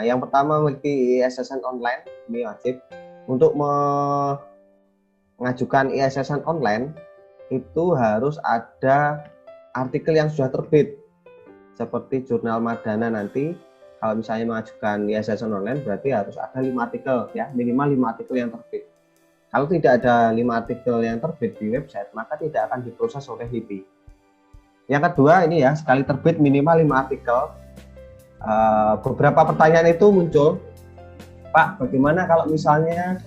Yang pertama memiliki ISSN online, ini wajib. Untuk mengajukan ISSN online itu harus ada artikel yang sudah terbit, seperti jurnal Madana nanti. Kalau misalnya mengajukan ISSN online berarti harus ada 5 artikel ya, minimal 5 artikel yang terbit. Kalau tidak ada 5 artikel yang terbit di website, maka tidak akan diproses oleh LIPI. Yang kedua ini ya, sekali terbit minimal 5 artikel. Beberapa pertanyaan itu muncul, Pak, bagaimana kalau misalnya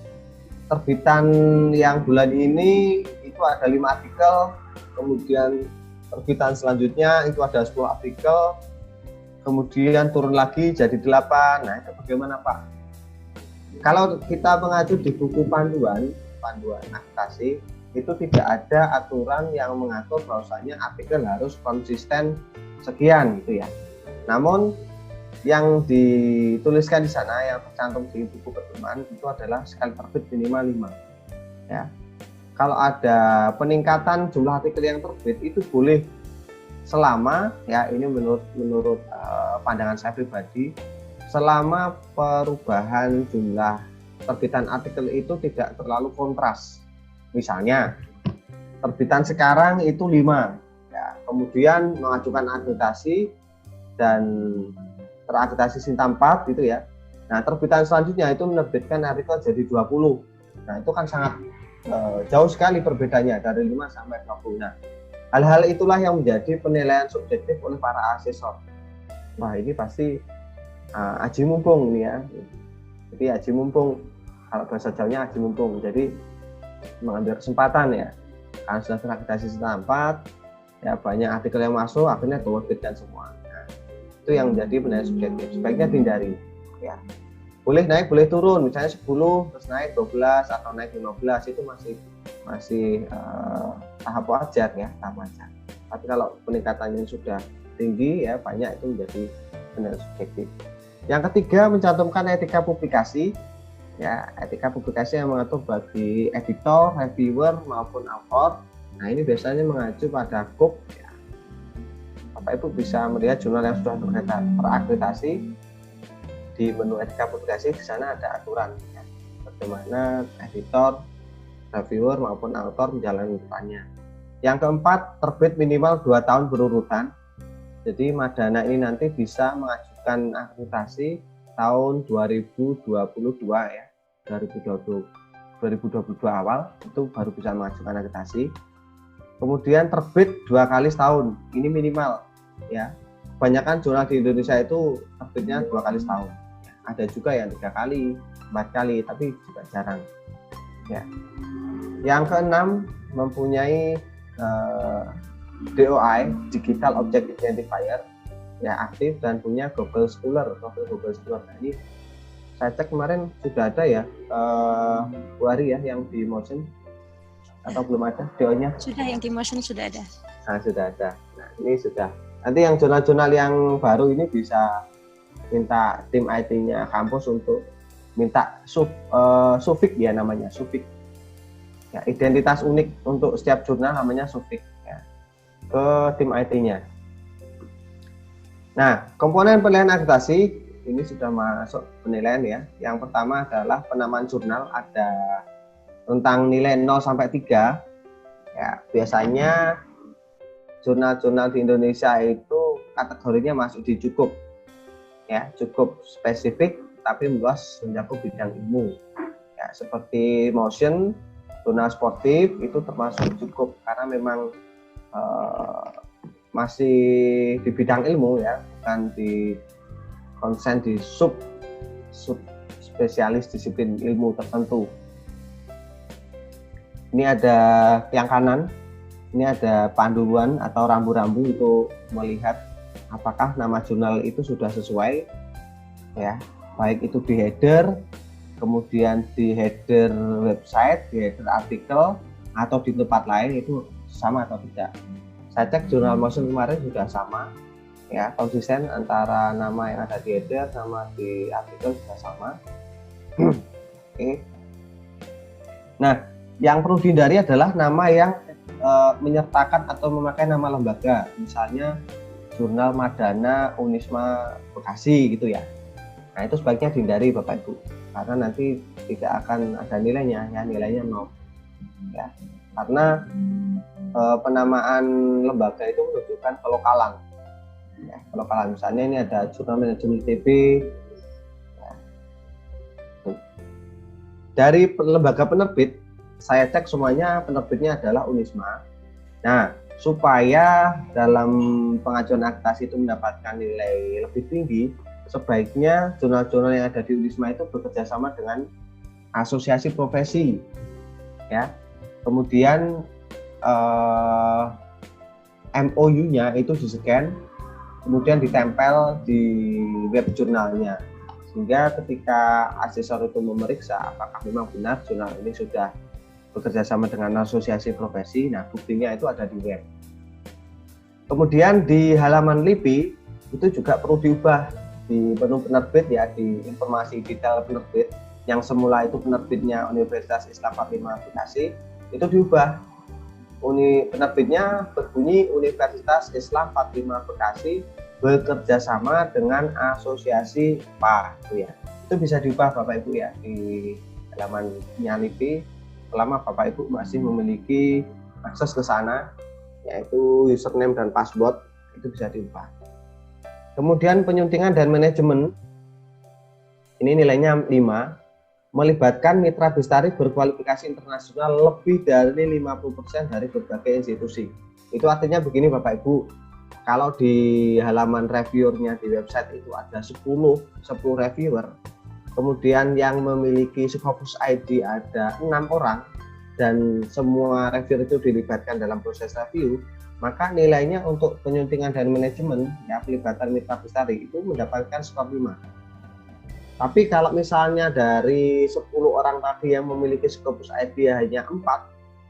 terbitan yang bulan ini itu ada 5 artikel, kemudian terbitan selanjutnya itu ada 10 artikel, kemudian turun lagi jadi 8. Nah, itu bagaimana, Pak? Kalau kita mengacu di buku panduan akreditasi, itu tidak ada aturan yang mengatur bahwasanya artikel harus konsisten sekian gitu ya. Namun yang dituliskan di sana, yang tercantum di buku pedoman itu adalah sekali terbit minimal 5 ya. Kalau ada peningkatan jumlah artikel yang terbit itu boleh, selama ya, ini menurut pandangan saya pribadi, selama perubahan jumlah terbitan artikel itu tidak terlalu kontras. Misalnya terbitan sekarang itu 5 ya, kemudian mengajukan akreditasi dan terakreditasi Sinta 4 gitu ya. Nah, terbitan selanjutnya itu menerbitkan artikel jadi 20. Nah, itu kan sangat jauh sekali perbedaannya dari 5 sampai 20. Nah, hal-hal itulah yang menjadi penilaian subjektif oleh para asesor. Wah, ini pasti aji mumpung nih ya. Jadi aji mumpung, kalau bahasa Jawanya aji mumpung. Jadi mengambil kesempatan ya. Karena sudah terakreditasi Sinta 4, ya banyak artikel yang masuk, akhirnya terbitkan semua. Itu yang menjadi penilaian subjektif, sebaiknya dihindari ya. Boleh naik boleh turun, misalnya 10 terus naik 12 atau naik 15, itu masih tahap wajar ya, tahap wajar. Tapi kalau peningkatannya sudah tinggi ya, banyak, itu menjadi penilaian subjektif. Yang ketiga, mencantumkan etika publikasi ya. Etika publikasi yang mengatur bagi editor, reviewer maupun author. Nah, ini biasanya mengacu pada KUP ya. Bapak Ibu bisa melihat jurnal yang sudah terakreditasi. Di menu etika publikasi di sana ada aturan ya, bagaimana editor, reviewer maupun author menjalani perannya. Yang keempat, terbit minimal 2 tahun berurutan. Jadi Madana ini nanti bisa mengajukan akreditasi tahun 2022 ya, 2022 awal itu baru bisa mengajukan akreditasi. Kemudian terbit 2 kali setahun, ini minimal ya. Kebanyakan jurnal di Indonesia itu terbitnya 2 kali setahun. Ada juga yang 3 kali, 4 kali, tapi juga jarang ya. Yang keenam, mempunyai DOI, Digital Object Identifier ya, aktif dan punya Google Scholar. Nah, ini saya cek kemarin sudah ada ya, Bu Ari ya, yang di Motion, atau belum ada DOI-nya? Sudah, yang di Motion sudah ada. Nah, sudah ada. Nah, ini sudah. Nanti yang jurnal-jurnal yang baru ini bisa minta tim IT-nya kampus untuk minta sufik ya, namanya sufik ya, identitas unik untuk setiap jurnal namanya sufik ya, ke tim IT-nya. Nah, komponen penilaian akreditasi ini sudah masuk penilaian ya. Yang pertama adalah penamaan jurnal, ada tentang nilai 0 sampai 3 ya. Biasanya jurnal-jurnal di Indonesia itu kategorinya masuk di cukup ya, cukup spesifik tapi meluas mencakup bidang ilmu ya, seperti Motion, jurnal sportif itu termasuk cukup karena memang masih di bidang ilmu ya, bukan di konsen di sub spesialis disiplin ilmu tertentu. Ini ada yang kanan, ini ada panduan atau rambu-rambu untuk melihat apakah nama jurnal itu sudah sesuai ya, baik itu di header, kemudian di header website, di header artikel, atau di tempat lain itu sama atau tidak. Saya cek jurnal Motion kemarin sudah sama ya, konsisten antara nama yang ada di header sama di artikel sudah sama. Oke. Nah, yang perlu dihindari adalah nama yang menyertakan atau memakai nama lembaga, misalnya Jurnal Madana Unisma Bekasi gitu ya. Nah, itu sebaiknya dihindari Bapak Ibu, karena nanti tidak akan ada nilainya, ya nilainya 0. Ya. Karena penamaan lembaga itu menunjukkan kelokalan. Ya, kelokalan misalnya ini ada Jurnal Manajemen ITB. Ya. Dari lembaga penerbit, saya cek semuanya penerbitnya adalah Unisma. Nah, supaya dalam pengajuan akreditasi itu mendapatkan nilai lebih tinggi, sebaiknya jurnal-jurnal yang ada di Unisma itu bekerja sama dengan asosiasi profesi, ya. Kemudian MOU-nya itu di-scan, kemudian ditempel di web jurnalnya, sehingga ketika asesor itu memeriksa apakah memang benar jurnal ini sudah bekerja sama dengan asosiasi profesi, nah buktinya itu ada di web. Kemudian di halaman LIPI itu juga perlu diubah di menu penerbit, ya, di informasi detail penerbit yang semula itu penerbitnya Universitas Islam Fatimah Bekasi, itu diubah. Penerbitnya berbunyi Universitas Islam Fatimah Bekasi bekerja sama dengan asosiasi PA, itu ya. Itu bisa diubah Bapak Ibu ya di halaman LIPI, selama Bapak Ibu masih memiliki akses ke sana, yaitu username dan password, itu bisa diubah. Kemudian penyuntingan dan manajemen, ini nilainya 5, melibatkan mitra bestari berkualifikasi internasional lebih dari 50% dari berbagai institusi. Itu artinya begini Bapak Ibu, kalau di halaman reviewernya di website itu ada 10 reviewer, kemudian yang memiliki Scopus ID ada 6 orang, dan semua reviewer itu dilibatkan dalam proses review, maka nilainya untuk penyuntingan dan manajemen, ya, pelibatan mitra bestari itu mendapatkan skor 5. Tapi kalau misalnya dari 10 orang tadi yang memiliki Scopus ID hanya 4,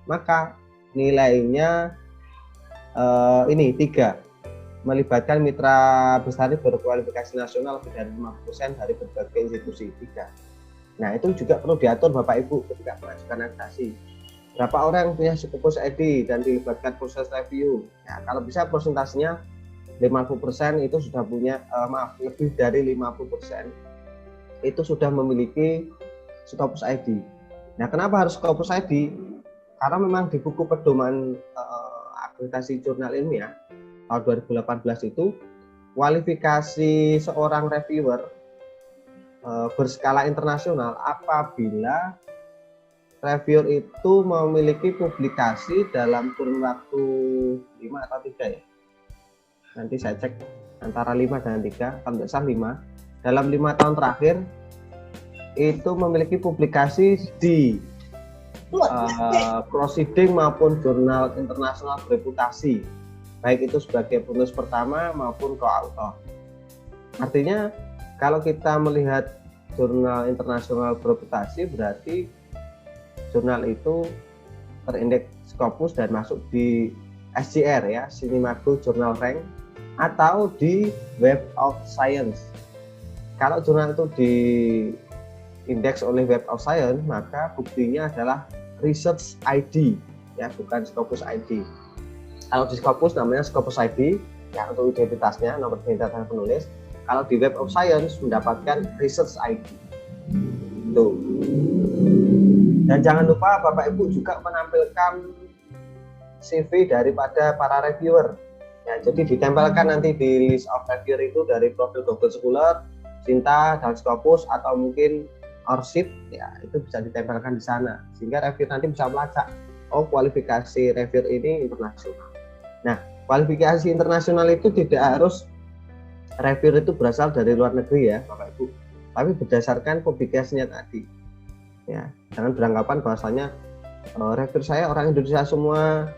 maka nilainya ini 3, melibatkan mitra bestari berkualifikasi nasional lebih dari 50% dari berbagai institusi, 3. Nah, itu juga perlu diatur Bapak Ibu ketika mengajukan akreditasi. Berapa orang yang punya Scopus ID dan dilibatkan proses review? Ya, kalau bisa persentasenya 50% itu sudah punya, lebih dari 50% itu sudah memiliki Scopus ID. Nah, kenapa harus Scopus ID? Karena memang di buku pedoman akreditasi jurnal ilmiah tahun 2018 itu kualifikasi seorang reviewer berskala internasional apabila reviewer itu memiliki publikasi dalam kurun waktu 5 atau 3 ya. Nanti saya cek antara 5 dan 3, kalau tidak salah 5. Dalam 5 tahun terakhir itu memiliki publikasi di proceeding maupun jurnal internasional bereputasi, baik itu sebagai penulis pertama maupun co-author. Artinya kalau kita melihat jurnal internasional bereputasi, berarti jurnal itu terindeks Scopus dan masuk di SJR ya, Sinimago Journal Rank, atau di Web of Science. Kalau jurnal itu diindeks oleh Web of Science, maka buktinya adalah Research ID ya, bukan Scopus ID. Kalau di Scopus namanya Scopus ID ya, untuk identitasnya, nomor identitas penulis. Kalau di Web of Science mendapatkan Research ID. Tuh. Dan jangan lupa Bapak Ibu juga menampilkan CV daripada para reviewer. Ya, jadi ditempelkan nanti di list of reviewer itu dari profil Google Scholar, Sinta, dan Scopus, atau mungkin ORCID, ya itu bisa ditempelkan di sana. Sehingga reviewer nanti bisa melacak, oh kualifikasi reviewer ini internasional. Nah, kualifikasi internasional itu tidak harus reviewer itu berasal dari luar negeri ya Bapak Ibu, tapi berdasarkan publikasinya tadi. Ya, jangan beranggapan bahwasanya reviewer saya orang Indonesia semua.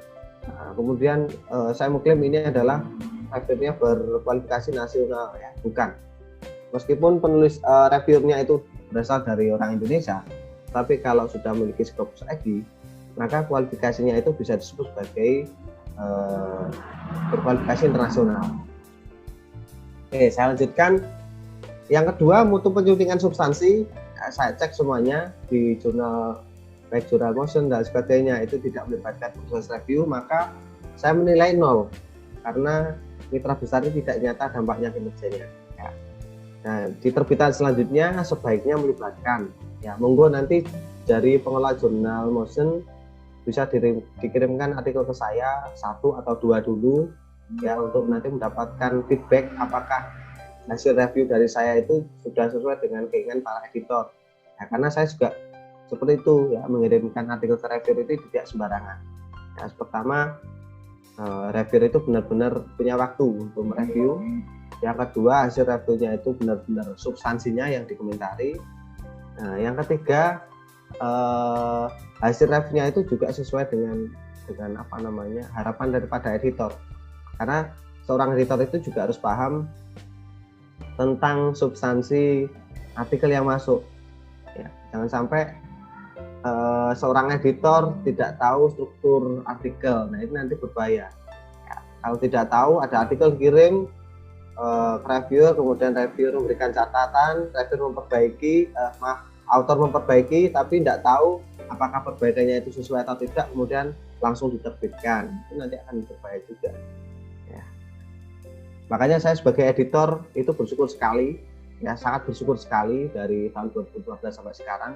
Nah, kemudian saya mengklaim ini adalah reviewernya berkualifikasi nasional ya, bukan. Meskipun penulis reviewernya itu berasal dari orang Indonesia, tapi kalau sudah memiliki Scopus ID, maka kualifikasinya itu bisa disebut sebagai berkualifikasi internasional. Oke, saya lanjutkan. Yang kedua, mutu penyuntingan substansi. Saya cek semuanya di jurnal, baik jurnal motion dan sebagainya, itu tidak melibatkan proses review, maka saya menilai 0 karena mitra besar ini tidak nyata dampaknya kinerjanya. Ya. Nah, di terbitan selanjutnya sebaiknya melibatkan, ya monggo nanti dari pengelola jurnal Motion bisa dikirimkan artikel ke saya 1 atau 2 dulu, ya untuk nanti mendapatkan feedback apakah hasil review dari saya itu sudah sesuai dengan keinginan para editor. Ya, karena saya juga seperti itu, ya mengirimkan artikel ke reviewer itu tidak sembarangan. Ya, pertama reviewer itu benar-benar punya waktu untuk mereview. Yang kedua, hasil reviewnya itu benar-benar substansinya yang dikomentari. Nah, yang ketiga, hasil reviewnya itu juga sesuai dengan apa namanya harapan daripada editor. Karena seorang editor itu juga harus paham tentang substansi artikel yang masuk. Ya, jangan sampai seorang editor tidak tahu struktur artikel. Nah, itu nanti berbahaya. Ya, kalau tidak tahu, ada artikel kirim reviewer, kemudian reviewer memberikan catatan, reviewer memperbaiki, author memperbaiki, tapi tidak tahu apakah perbaikannya itu sesuai atau tidak, kemudian langsung diterbitkan, itu nanti akan berbahaya juga. Ya. Makanya saya sebagai editor itu bersyukur sekali, ya sangat bersyukur sekali dari tahun 2012 sampai sekarang,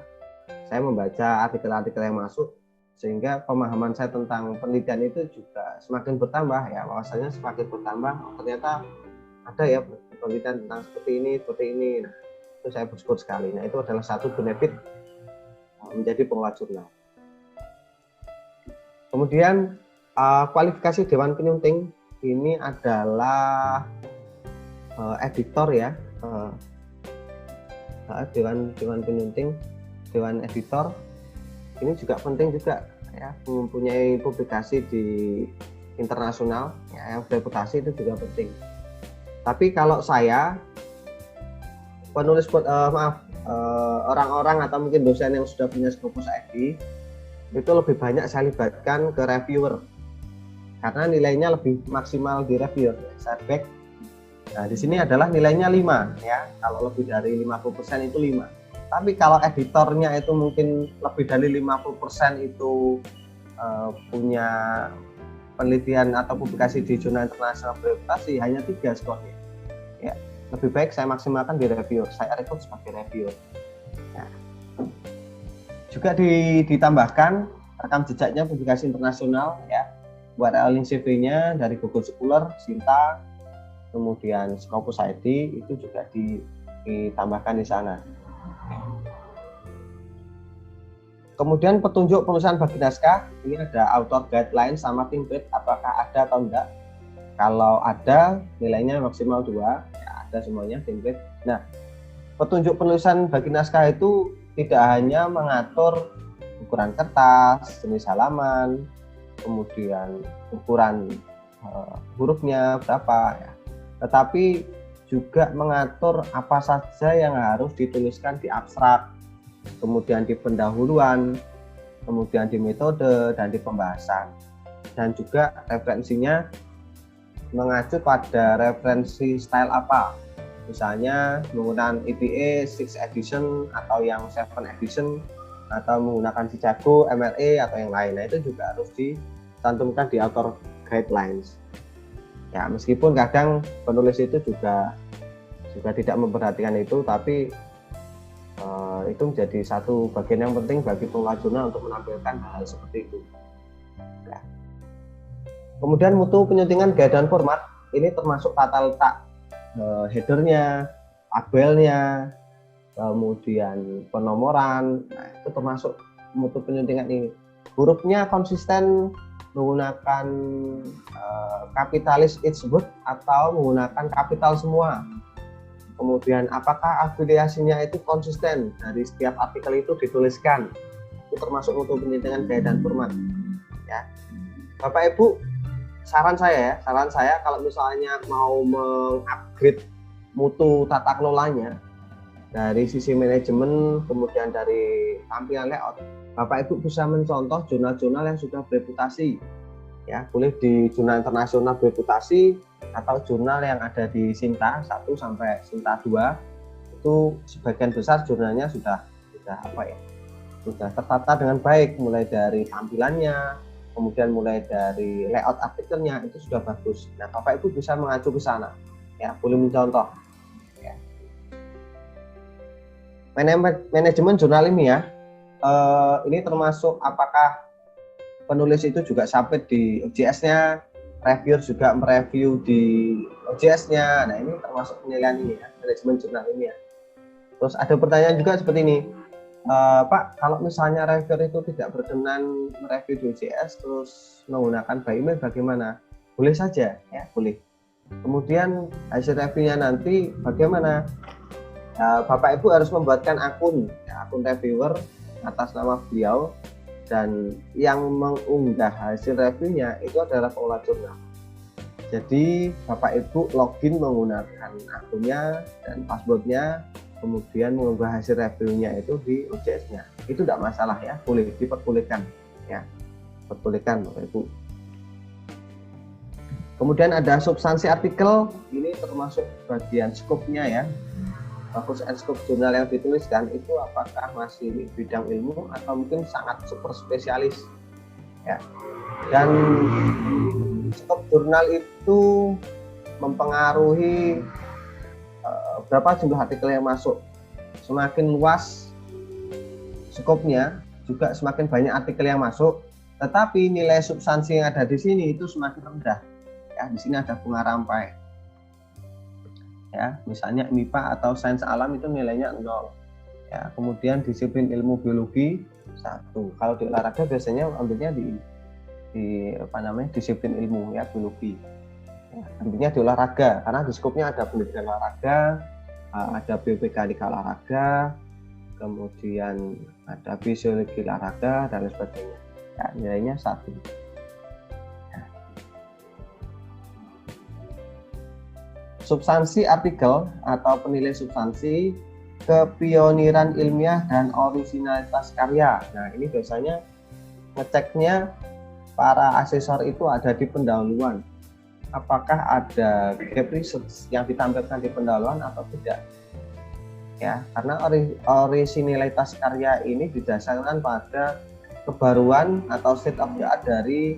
saya membaca artikel-artikel yang masuk, sehingga pemahaman saya tentang penelitian itu juga semakin bertambah, ya wawasannya semakin bertambah. Ternyata ada ya penelitian tentang seperti ini. Nah, itu saya bersyukur sekali. Nah, itu adalah satu benefit menjadi pengelola jurnal. Kemudian kualifikasi Dewan Penyunting ini adalah editor ya, Dewan Penyunting, Dewan Editor ini juga penting juga ya, mempunyai publikasi di internasional ya, yang bereputasi itu juga penting. Tapi kalau saya penulis orang-orang atau mungkin dosen yang sudah punya Scopus ID itu lebih banyak saya libatkan ke reviewer karena nilainya lebih maksimal di reviewer. Saya back. Nah, di sini adalah nilainya 5 ya. Kalau lebih dari 50% itu 5. Tapi kalau editornya itu mungkin lebih dari 50% itu punya penelitian atau publikasi di jurnal internasional bereputasi, hanya 3 skornya. Ya, lebih baik saya maksimalkan di reviewer. Saya rekrut sebagai reviewer. Nah, juga ditambahkan rekam jejaknya publikasi internasional ya. URL link CV-nya dari Google Scholar, Sinta, kemudian Scopus ID itu juga ditambahkan di sana. Kemudian petunjuk penulisan bagi naskah, ini ada author guideline sama template, apakah ada atau enggak. Kalau ada, nilainya maksimal 2, ya ada semuanya template. Nah, petunjuk penulisan bagi naskah itu tidak hanya mengatur ukuran kertas, jenis halaman, kemudian ukuran hurufnya berapa, ya. Tetapi juga mengatur apa saja yang harus dituliskan di abstrak, kemudian di pendahuluan, kemudian di metode dan di pembahasan. Dan juga referensinya mengacu pada referensi style apa. Misalnya menggunakan EPA 6 edition atau yang 7 edition atau menggunakan Chicago, MLA atau yang lain. Nah, itu juga harus dicantumkan di author guidelines. Ya, meskipun kadang penulis itu juga tidak memperhatikan itu, tapi itu menjadi satu bagian yang penting bagi pengelola jurnal untuk menampilkan hal seperti itu. Ya. Kemudian mutu penyuntingan gaya dan format ini termasuk tata letak headernya, tabelnya, kemudian penomoran. Nah, itu termasuk mutu penyuntingan ini. Hurufnya konsisten menggunakan kapitalis each word atau menggunakan kapital semua. Kemudian apakah afiliasinya itu konsisten dari setiap artikel itu dituliskan, itu termasuk mutu penyuntingan gaya dan format ya. Bapak Ibu, saran saya kalau misalnya mau mengupgrade mutu tata kelolanya dari sisi manajemen, kemudian dari tampilan layout, Bapak Ibu bisa mencontoh jurnal-jurnal yang sudah bereputasi ya, boleh di jurnal internasional bereputasi atau jurnal yang ada di Sinta 1 sampai Sinta 2, itu sebagian besar jurnalnya sudah tertata dengan baik, mulai dari tampilannya, kemudian mulai dari layout artikelnya itu sudah bagus. Nah, Bapak Ibu bisa mengacu ke sana ya, boleh mencontoh ya. Manajemen jurnal ilmiah ini termasuk apakah penulis itu juga submit di OJS-nya, reviewer juga mereview di OJS-nya. Nah, ini termasuk penilaian ini ya, manajemen jurnal ilmiah. Terus ada pertanyaan juga seperti ini, Pak, kalau misalnya reviewer itu tidak berkenan mereview di OJS terus menggunakan by email bagaimana? Boleh saja, ya boleh. Kemudian hasil reviewnya nanti bagaimana? Bapak Ibu harus membuatkan akun, ya, akun reviewer atas nama beliau, dan yang mengunggah hasil reviewnya itu adalah pengelola jurnal. Jadi Bapak Ibu login menggunakan akunnya dan passwordnya, kemudian mengunggah hasil reviewnya itu di OJS-nya. Itu tidak masalah ya, boleh, diperbolehkan ya, perbolehkan Bapak Ibu. Kemudian ada substansi artikel, ini termasuk bagian skopnya ya. Bagus and scope jurnal yang dituliskan itu apakah masih bidang ilmu atau mungkin sangat super spesialis ya. Dan skop jurnal itu mempengaruhi berapa jumlah artikel yang masuk. Semakin luas skopnya, juga semakin banyak artikel yang masuk, tetapi nilai substansi yang ada di sini itu semakin rendah. Ya, di sini ada bunga rampai. Ya, misalnya MIPA atau sains alam itu nilainya 0. Ya, kemudian disiplin ilmu biologi 1. Kalau di olahraga biasanya ambilnya di disiplin ilmu ya, biologi. Ya, ambilnya di olahraga karena di skopnya ada pendidikan olahraga, ada BPK di olahraga, kemudian ada fisiologi olahraga dan lain sebagainya. Ya, nilainya 1. Substansi artikel atau penilaian substansi, kepioniran ilmiah dan originalitas karya. Nah, ini biasanya ngeceknya para asesor itu ada di pendahuluan. Apakah ada gap research yang ditampilkan di pendahuluan atau tidak? Ya, karena originalitas karya ini didasarkan pada kebaruan atau state of the art dari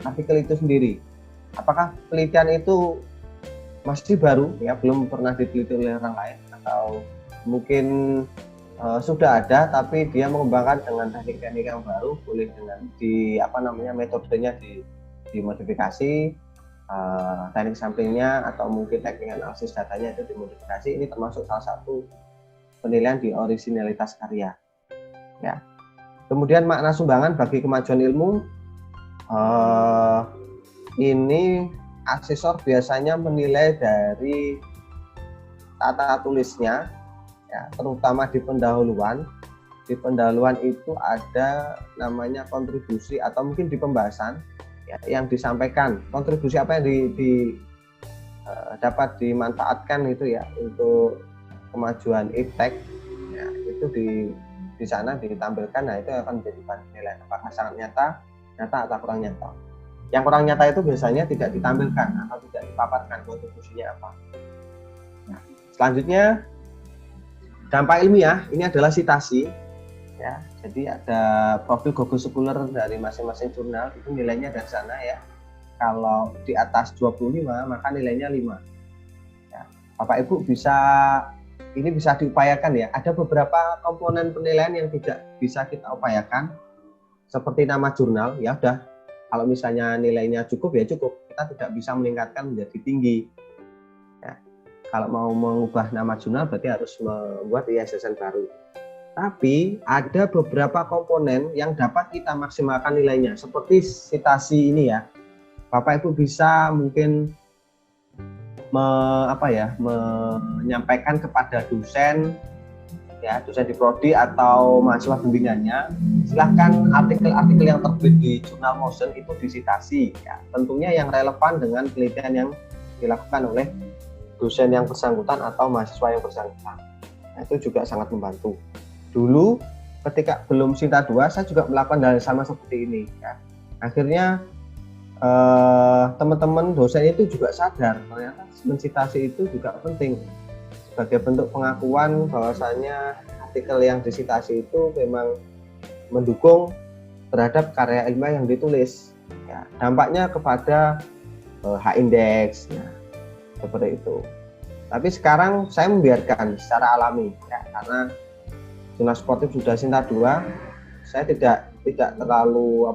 artikel itu sendiri. Apakah penelitian itu masih baru ya, belum pernah diteliti oleh orang lain, atau mungkin sudah ada tapi dia mengembangkan dengan teknik-teknik yang baru, boleh dengan metodenya dimodifikasi, teknik samplingnya atau mungkin teknik analisis datanya itu dimodifikasi. Ini termasuk salah satu penilaian di originalitas karya ya. Kemudian makna sumbangan bagi kemajuan ilmu, ini asesor biasanya menilai dari tata tulisnya ya, terutama di pendahuluan. Di pendahuluan itu ada namanya kontribusi atau mungkin di pembahasan ya, yang disampaikan. Kontribusi apa yang dapat dimanfaatkan itu ya untuk kemajuan iptek ya, itu di sana ditampilkan. Nah, itu akan menjadi bahan penilaian apakah sangat nyata atau kurang nyata. Yang kurang nyata itu biasanya tidak ditampilkan atau tidak dipaparkan kontribusinya apa. Nah, selanjutnya dampak ilmiah, ini adalah sitasi ya. Jadi ada profil Google Scholar dari masing-masing jurnal, itu nilainya dari sana ya. Kalau di atas 25 maka nilainya 5 ya. Bapak Ibu bisa diupayakan ya. Ada beberapa komponen penilaian yang tidak bisa kita upayakan, seperti nama jurnal ya udah. Kalau misalnya nilainya cukup ya cukup, kita tidak bisa meningkatkan menjadi tinggi. Ya. Kalau mau mengubah nama jurnal berarti harus membuat ISSN baru. Tapi ada beberapa komponen yang dapat kita maksimalkan nilainya, seperti sitasi ini ya. Bapak Ibu bisa mungkin menyampaikan kepada dosen ya, dosen di prodi atau mahasiswa bimbingannya, silahkan artikel-artikel yang terbit di jurnal Motion itu disitasi ya, tentunya yang relevan dengan penelitian yang dilakukan oleh dosen yang bersangkutan atau mahasiswa yang bersangkutan. Nah, itu juga sangat membantu. Dulu ketika belum Sinta 2 saya juga melakukan hal sama seperti ini ya. Akhirnya teman-teman dosen itu juga sadar ternyata mensitasi itu juga penting sebagai bentuk pengakuan bahwasanya artikel yang disitasi itu memang mendukung terhadap karya ilmiah yang ditulis ya. Dampaknya kepada H-index ya, seperti itu. Tapi sekarang saya membiarkan secara alami ya, karena jurnal sportif sudah Sinta 2, saya tidak terlalu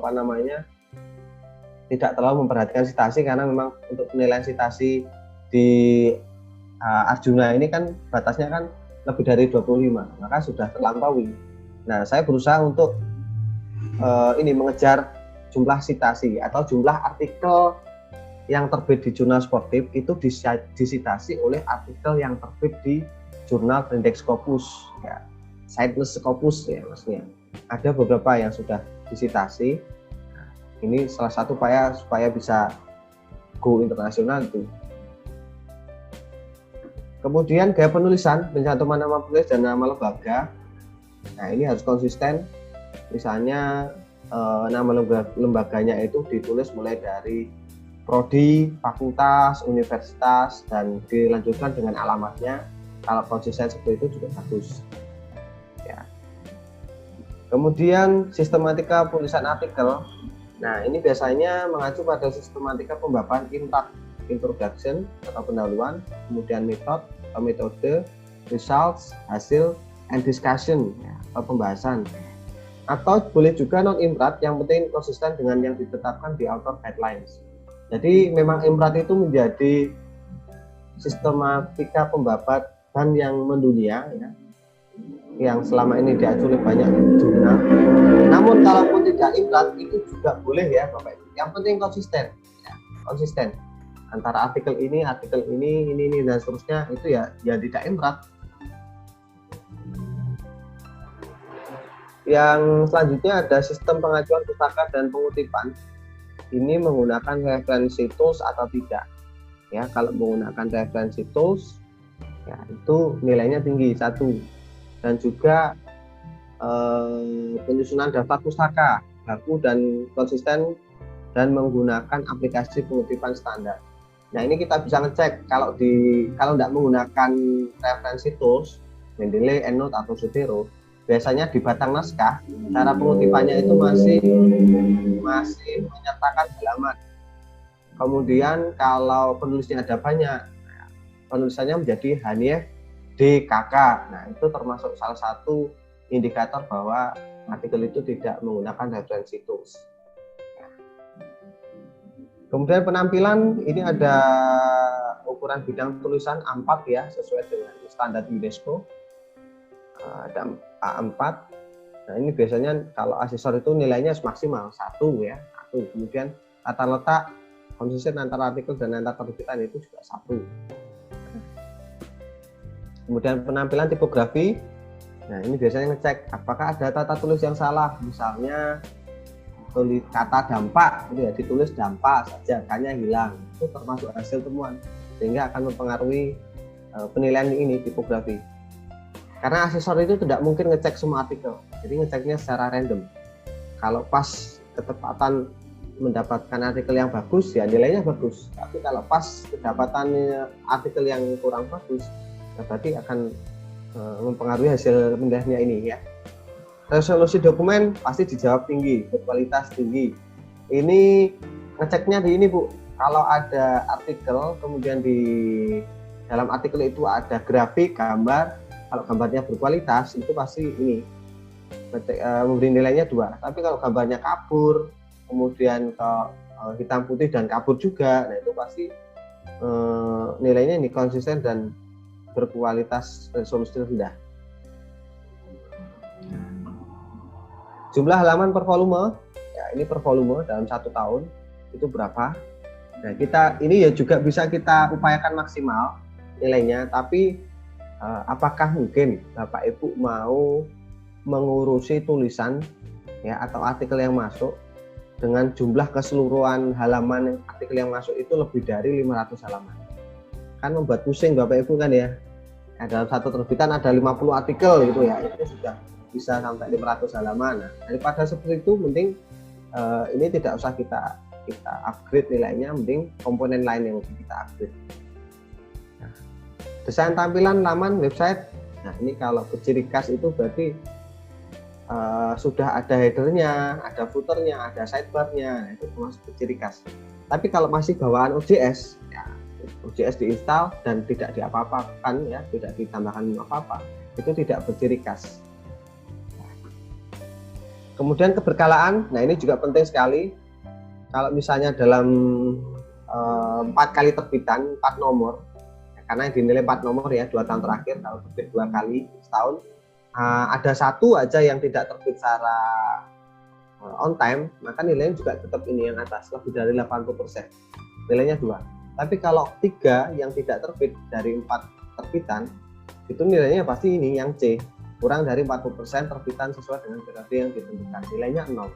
tidak terlalu memperhatikan citasi, karena memang untuk penilaian citasi di Arjuna ini kan batasnya kan lebih dari 25, maka sudah terlampaui. Nah, saya berusaha untuk mengejar jumlah citasi atau jumlah artikel yang terbit di jurnal sportif itu disitasi oleh artikel yang terbit di jurnal Index Scopus, ya, Science Scopus ya maksudnya. Ada beberapa yang sudah disitasi. Nah, ini salah satu supaya bisa go internasional itu. Kemudian gaya penulisan, pencantuman nama penulis dan nama lembaga. Nah, ini harus konsisten. Misalnya nama lembaganya itu ditulis mulai dari prodi, fakultas, universitas, dan dilanjutkan dengan alamatnya. Kalau konsisten seperti itu juga bagus. Ya. Kemudian sistematika penulisan artikel. Nah, ini biasanya mengacu pada sistematika pembahasan introduction atau pendahuluan, kemudian metode, results, hasil, and discussion ya, atau pembahasan. Atau boleh juga non-imrat, yang penting konsisten dengan yang ditetapkan di author guidelines. Jadi memang imrat itu menjadi sistematika pembahasan yang mendunia ya, yang selama ini diacu oleh banyak jurnal. Namun kalaupun tidak imrat itu juga boleh ya Bapak Ibu. Yang penting konsisten ya, konsisten antara artikel ini dan seterusnya, itu ya tidak imrat. Yang selanjutnya ada sistem pengajuan pustaka dan pengutipan. Ini menggunakan referensi tools atau tidak. Ya, kalau menggunakan referensi tools, ya itu nilainya tinggi 1. Dan juga penyusunan daftar pustaka baku dan konsisten dan menggunakan aplikasi pengutipan standar. Nah, ini kita bisa ngecek kalau tidak menggunakan referensi tools, Mendeley, EndNote atau Zotero, biasanya di batang naskah cara pengutipannya itu masih menyertakan halaman. Kemudian kalau penulisnya ada banyak, penulisannya menjadi Hanif DKK. Nah, itu termasuk salah satu indikator bahwa artikel itu tidak menggunakan referensi tools. Kemudian penampilan, ini ada ukuran bidang tulisan A4 ya, sesuai dengan standar UNESCO. Ada A4. Nah, ini biasanya kalau asesor itu nilainya maksimal 1 ya. 1. Kemudian tata letak konsisten antara artikel dan antar terbitan itu juga 1. Kemudian penampilan tipografi. Nah, ini biasanya ngecek apakah ada tata tulis yang salah. Misalnya tulis kata dampak itu ya ditulis dampak saja, hanya hilang, itu termasuk hasil temuan, sehingga akan mempengaruhi penilaian ini tipografi. Karena asesor itu tidak mungkin ngecek semua artikel, jadi ngeceknya secara random. Kalau pas ketepatan mendapatkan artikel yang bagus ya nilainya bagus, tapi kalau pas kedapatannya artikel yang kurang bagus ya berarti akan mempengaruhi hasil penilaiannya ini ya. Resolusi dokumen pasti dijawab tinggi, berkualitas tinggi. Ini ngeceknya di ini Bu, kalau ada artikel kemudian di dalam artikel itu ada grafik, gambar, kalau gambarnya berkualitas itu pasti ini memberi nilainya 2. Tapi kalau gambarnya kabur, kemudian ke hitam putih dan kabur juga, nah itu pasti nilainya ini konsisten dan berkualitas, resolusi rendah. Jumlah halaman per volume, ya ini per volume dalam 1 tahun itu berapa? Nah, ini ya juga bisa kita upayakan maksimal nilainya, tapi apakah mungkin Bapak Ibu mau mengurusi tulisan ya atau artikel yang masuk dengan jumlah keseluruhan halaman artikel yang masuk itu lebih dari 500 halaman? Kan membuat pusing Bapak Ibu kan ya. Dalam satu terbitan ada 50 artikel gitu ya, itu sudah bisa sampai 500 halaman. Nah, daripada seperti itu, mending ini tidak usah kita upgrade nilainya, mending komponen lain yang kita upgrade. Nah, desain tampilan laman website. Nah, ini kalau ciri khas itu berarti sudah ada headernya, ada footernya, ada sidebarnya. Nah, itu termasuk ciri khas. Tapi kalau masih bawaan OJS, ya, OJS diinstal dan tidak diapa-apakan ya, tidak ditambahkan apa-apa, itu tidak berciri khas. Kemudian keberkalaan, nah ini juga penting sekali. Kalau misalnya dalam 4 kali terbitan, 4 nomor, karena dinilai 4 nomor ya, 2 tahun terakhir, kalau terbit 2 kali setahun, ada satu aja yang tidak terbit secara on time, maka nilainya juga tetap ini yang atas, lebih dari 80%, nilainya 2. Tapi kalau 3 yang tidak terbit dari 4 terbitan, itu nilainya pasti ini yang C, kurang dari 40% terbitan sesuai dengan grade yang ditentukan, nilainya 0.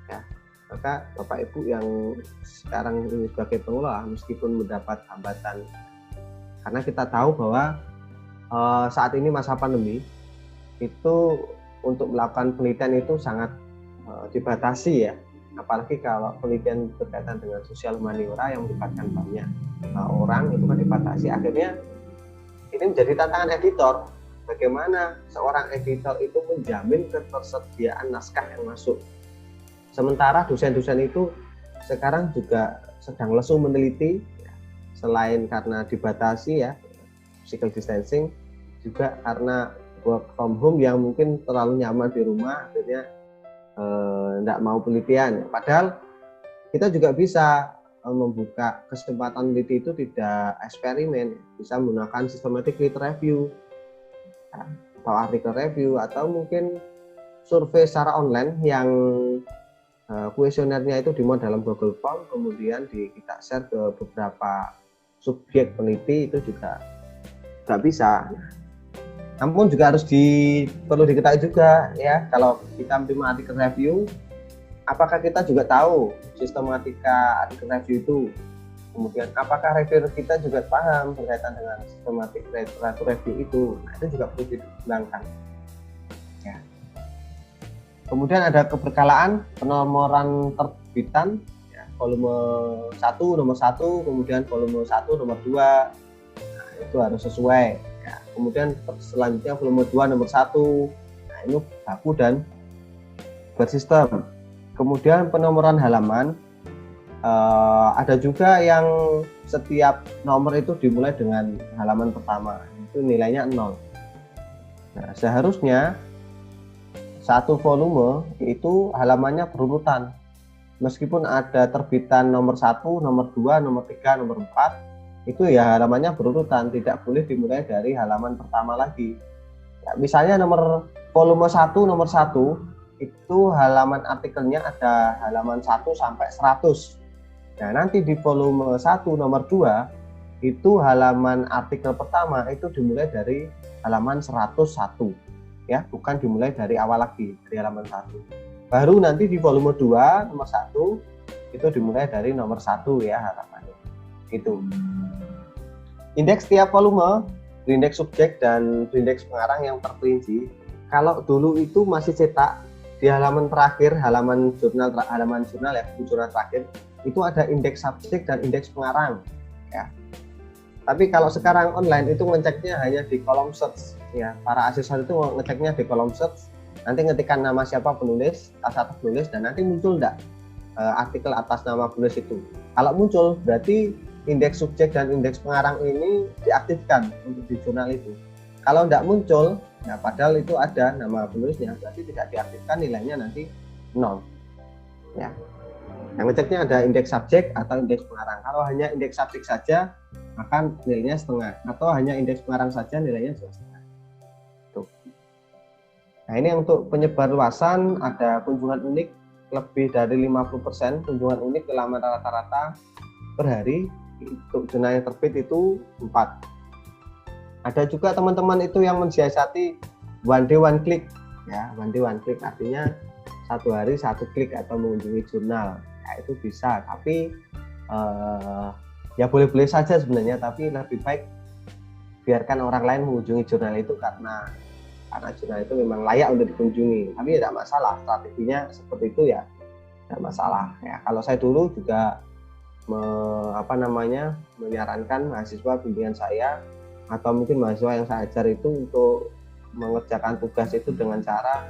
Ya, maka Bapak Ibu yang sekarang ini sebagai pengelola meskipun mendapat hambatan, karena kita tahu bahwa saat ini masa pandemi itu untuk melakukan penelitian itu sangat dibatasi ya, apalagi kalau penelitian berkaitan dengan sosial humaniora yang melibatkan banyak orang, itu kan dibatasi. Akhirnya ini menjadi tantangan editor, bagaimana seorang editor itu menjamin ketersediaan naskah yang masuk. Sementara dosen-dosen itu sekarang juga sedang lesu meneliti, selain karena dibatasi ya, physical distancing, juga karena work from home yang mungkin terlalu nyaman di rumah, akhirnya tidak mau penelitian. Padahal kita juga bisa membuka kesempatan meneliti itu tidak eksperimen, bisa menggunakan systematic lit review atau artikel review, atau mungkin survei secara online yang kuesionernya itu dimuat dalam Google Form, kemudian kita share ke beberapa subjek peneliti, itu juga bisa. Namun juga harus perlu diketahui juga ya, kalau kita menerima artikel review, apakah kita juga tahu sistematika artikel review itu, kemudian apakah reviewer kita juga paham berkaitan dengan sistematik literatur review itu, nah, itu juga perlu dipertimbangkan ya. Kemudian ada keberkalaan penomoran terbitan ya, volume 1 nomor 1, kemudian volume 1 nomor 2, nah, itu harus sesuai ya. Kemudian selanjutnya volume 2 nomor 1, nah ini baku dan bersistem. Kemudian penomoran halaman, ada juga yang setiap nomor itu dimulai dengan halaman pertama, itu nilainya 0. Nah, seharusnya satu volume itu halamannya berurutan. Meskipun ada terbitan nomor 1, nomor 2, nomor 3, nomor 4, itu ya halamannya berurutan, tidak boleh dimulai dari halaman pertama lagi. Ya, misalnya volume 1 nomor 1, itu halaman artikelnya ada halaman 1 sampai 100. Nah, nanti di volume 1 nomor 2, itu halaman artikel pertama itu dimulai dari halaman 101. Ya, bukan dimulai dari awal lagi, dari halaman 1. Baru nanti di volume 2 nomor 1 itu dimulai dari nomor 1 ya halamannya. Itu. Indeks tiap volume, indeks subjek dan indeks pengarang yang terperinci. Kalau dulu itu masih cetak, di halaman terakhir, halaman jurnal ya, jurnal terakhir, itu ada indeks subjek dan indeks pengarang ya. Tapi kalau sekarang online itu ngeceknya hanya di kolom search ya. Para asesor itu ngeceknya di kolom search, nanti ngetikkan nama siapa penulis, atas penulis, dan nanti muncul enggak artikel atas nama penulis itu. Kalau muncul berarti indeks subjek dan indeks pengarang ini diaktifkan untuk di jurnal itu. Kalau enggak muncul, nah padahal itu ada nama penulisnya, berarti tidak diaktifkan, nilainya nanti 0 ya. Yang ngeceknya ada indeks subjek atau indeks pengarang. Kalau hanya indeks subjek saja, maka nilainya setengah, atau hanya indeks pengarang saja nilainya juga setengah. Tuh. Nah, ini untuk penyebar luasan, ada kunjungan unik lebih dari 50%, kunjungan unik ke laman rata-rata per hari. Untuk jurnal yang terbit itu 4. Ada juga teman-teman itu yang mensiasati one day one click ya, one day one click artinya satu hari satu klik atau mengunjungi jurnal. Ya, itu bisa, tapi ya boleh-boleh saja sebenarnya, tapi lebih baik biarkan orang lain mengunjungi jurnal itu karena jurnal itu memang layak untuk dikunjungi. Tapi tidak masalah, strateginya seperti itu ya, tidak masalah ya. Kalau saya dulu juga menyarankan mahasiswa bimbingan saya atau mungkin mahasiswa yang saya ajar itu untuk mengerjakan tugas itu dengan cara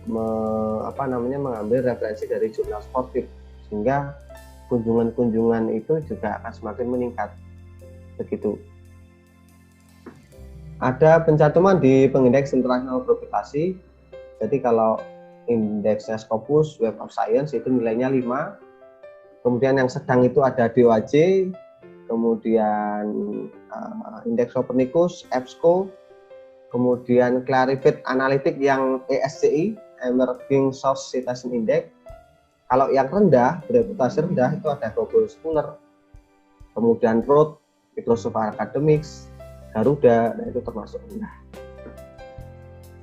mengambil referensi dari jurnal sportif, sehingga kunjungan-kunjungan itu juga akan semakin meningkat. Begitu. Ada pencantuman di pengindeks internasional gravitasi. Jadi kalau indeksnya Scopus, Web of Science itu nilainya 5. Kemudian yang sedang itu ada DOAJ, kemudian indeks Copernicus, EBSCO, kemudian Clarivate Analytics yang ESCI, Emerging Source Citation Index. Kalau yang rendah, bereputasi rendah itu ada Google Scholar, kemudian Root, Microsoft Academics, Garuda, nah itu termasuk rendah.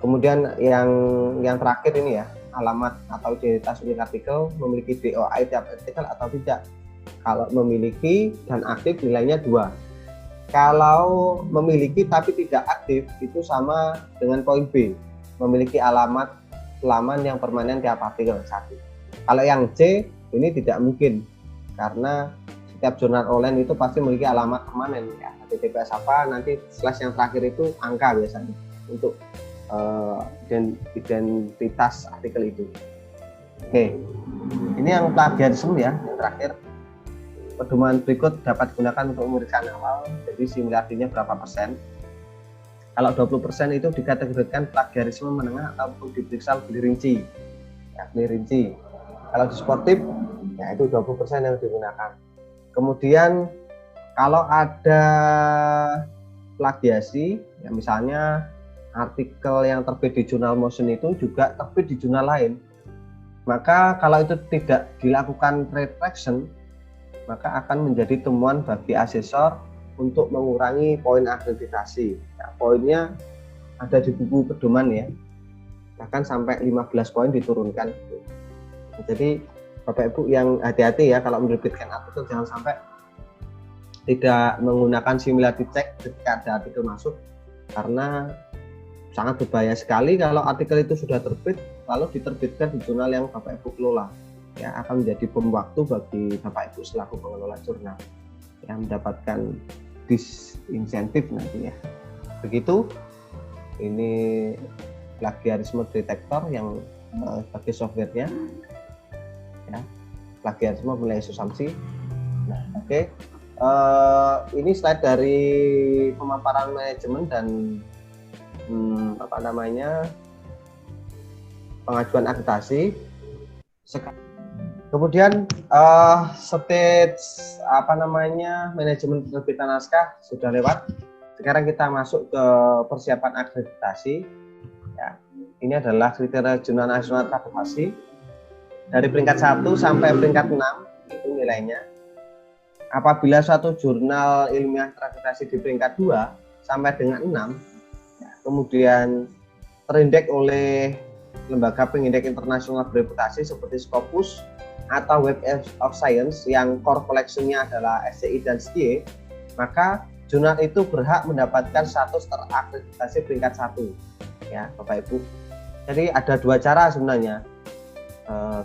Kemudian yang terakhir ini ya, alamat atau identitas unik artikel, memiliki DOI tiap artikel atau tidak. Kalau memiliki dan aktif nilainya 2. Kalau memiliki tapi tidak aktif itu sama dengan poin B, memiliki alamat laman yang permanen tiap artikel 1. Kalau yang C ini tidak mungkin karena setiap jurnal online itu pasti memiliki alamat permanen ya. HTTPS apa, nanti slash yang terakhir itu angka biasanya untuk identitas artikel itu. Oke, ini yang plagiarisme ya, yang terakhir. Pedoman berikut dapat digunakan untuk pemeriksaan awal, jadi simulasinya berapa persen. Kalau 20% itu dikategorikan plagiarisme menengah ataupun diperiksa lebih rinci. Ya, lebih rinci. Kalau di sportif, ya itu 20% yang digunakan. Kemudian kalau ada plagiasi, ya misalnya artikel yang terbit di jurnal Motion itu juga terbit di jurnal lain, maka kalau itu tidak dilakukan retraction, maka akan menjadi temuan bagi asesor untuk mengurangi poin akreditasi. Ya, poinnya ada di buku pedoman ya, bahkan sampai 15 poin diturunkan. Jadi Bapak Ibu yang hati-hati ya kalau menerbitkan artikel, jangan sampai tidak menggunakan simulatif check ketika ada artikel masuk, karena sangat berbahaya sekali kalau artikel itu sudah terbit lalu diterbitkan di jurnal yang Bapak Ibu kelola. Ya, akan menjadi bom waktu bagi Bapak Ibu selaku pengelola jurnal yang mendapatkan disinsentif nanti ya. Begitu, ini plagiarisme detektor yang sebagai softwarenya ya, plagiarisme mulai asumsi. Nah, oke. Ini slide dari pemaparan manajemen dan pengajuan akreditasi. Kemudian stage manajemen penerbitan naskah sudah lewat. Sekarang kita masuk ke persiapan akreditasi. Ya, ini adalah kriteria jurnal nasional terakreditasi dari peringkat 1 sampai peringkat 6 itu nilainya. Apabila suatu jurnal ilmiah terakreditasi di peringkat 2 sampai dengan 6, ya, kemudian terindeks oleh lembaga pengindeks internasional bereputasi seperti Scopus atau Web of Science yang core collection-nya adalah SCI dan SCI, maka jurnal itu berhak mendapatkan status terakreditasi peringkat 1. Ya, Bapak Ibu. Jadi ada 2 cara sebenarnya.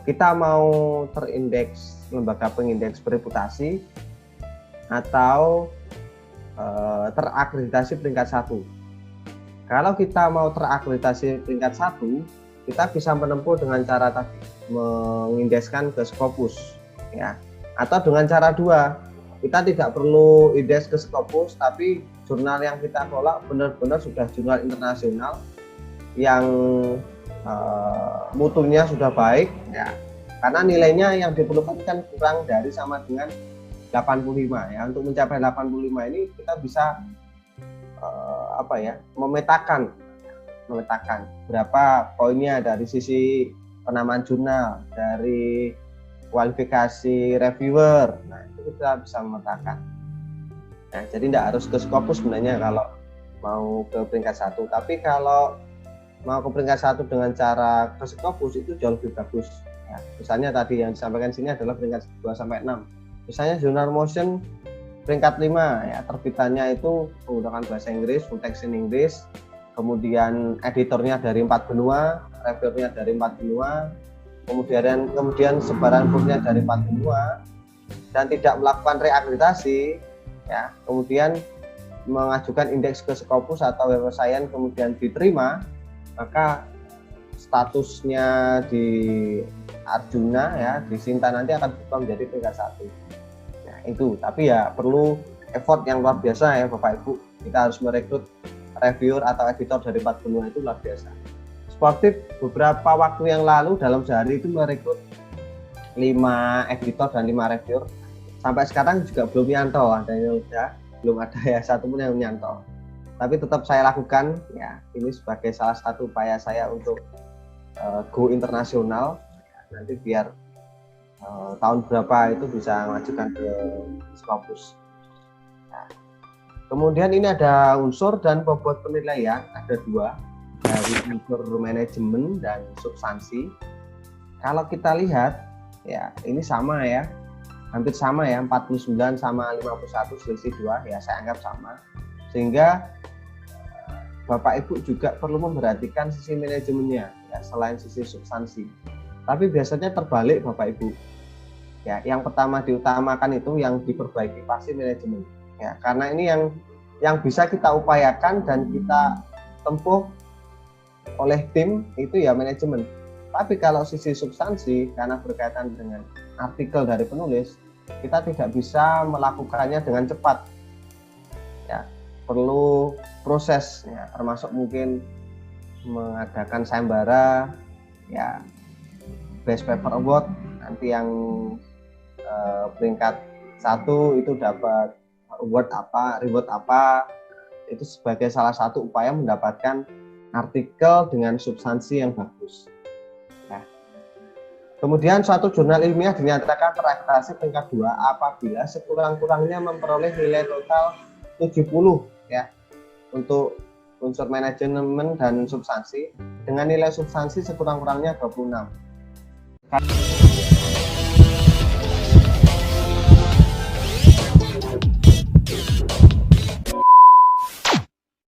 Kita mau terindeks lembaga pengindeks bereputasi atau terakreditasi peringkat 1. Kalau kita mau terakreditasi peringkat 1, kita bisa menempuh dengan cara tadi, mengindekskan ke Scopus ya. Atau dengan cara 2, kita tidak perlu indeks ke Scopus, tapi jurnal yang kita kelola benar-benar sudah jurnal internasional yang mutunya sudah baik ya. Karena nilainya yang diperlukan kan kurang dari sama dengan 85 ya. Untuk mencapai 85 ini kita bisa memetakan berapa poinnya dari sisi penamaan jurnal, dari kualifikasi reviewer. Nah, itu kita bisa memetakan. Nah, jadi tidak harus ke Scopus sebenarnya kalau mau ke peringkat 1. Tapi kalau mau ke peringkat 1 dengan cara ke Scopus itu jauh lebih bagus. Ya, misalnya tadi yang disampaikan sini adalah peringkat 2 sampai 6. Misalnya jurnal Motion peringkat 5 ya, terbitannya itu menggunakan bahasa Inggris, full text in English, kemudian editornya dari 4 benua, reviewernya dari 4 benua, kemudian sebaran bukunya dari 4 benua, dan tidak melakukan reakreditasi ya, kemudian mengajukan indeks ke Scopus atau Web of Science kemudian diterima, maka statusnya di Arjuna ya, di Sinta nanti akan berubah menjadi peringkat 1. Nah, itu, tapi ya perlu effort yang luar biasa ya Bapak Ibu. Kita harus merekrut reviewer atau editor dari 4 benua itu luar biasa Sportif beberapa waktu yang lalu dalam sehari itu merekrut 5 editor dan 5 reviewer. Sampai sekarang juga belum nyantol, belum ada ya satu pun yang nyantol. Tapi tetap saya lakukan ya, ini sebagai salah satu upaya saya untuk go internasional. Nanti biar tahun berapa itu bisa mengajukan ke Scopus. Nah, kemudian ini ada unsur dan bobot penilaian, ada 2, dari unsur manajemen dan substansi. Kalau kita lihat ya ini sama ya, hampir sama ya, 49 sama 51 selisih 2 ya, saya anggap sama. Sehingga Bapak Ibu juga perlu memperhatikan sisi manajemennya ya, selain sisi substansi. Tapi biasanya terbalik Bapak Ibu. Ya, yang pertama diutamakan itu yang diperbaiki pasti manajemen. Ya, karena ini yang bisa kita upayakan dan kita tempuh oleh tim itu ya manajemen. Tapi kalau sisi substansi karena berkaitan dengan artikel dari penulis, kita tidak bisa melakukannya dengan cepat. Ya, perlu proses ya, termasuk mungkin mengadakan sayembara ya, best paper award, nanti yang peringkat 1 itu dapat award apa, reward apa, itu sebagai salah satu upaya mendapatkan artikel dengan substansi yang bagus. Nah, kemudian suatu jurnal ilmiah dinyatakan terakreditasi peringkat 2 apabila sekurang-kurangnya memperoleh nilai total 70 ya untuk unsur manajemen dan substansi, dengan nilai substansi sekurang-kurangnya 26.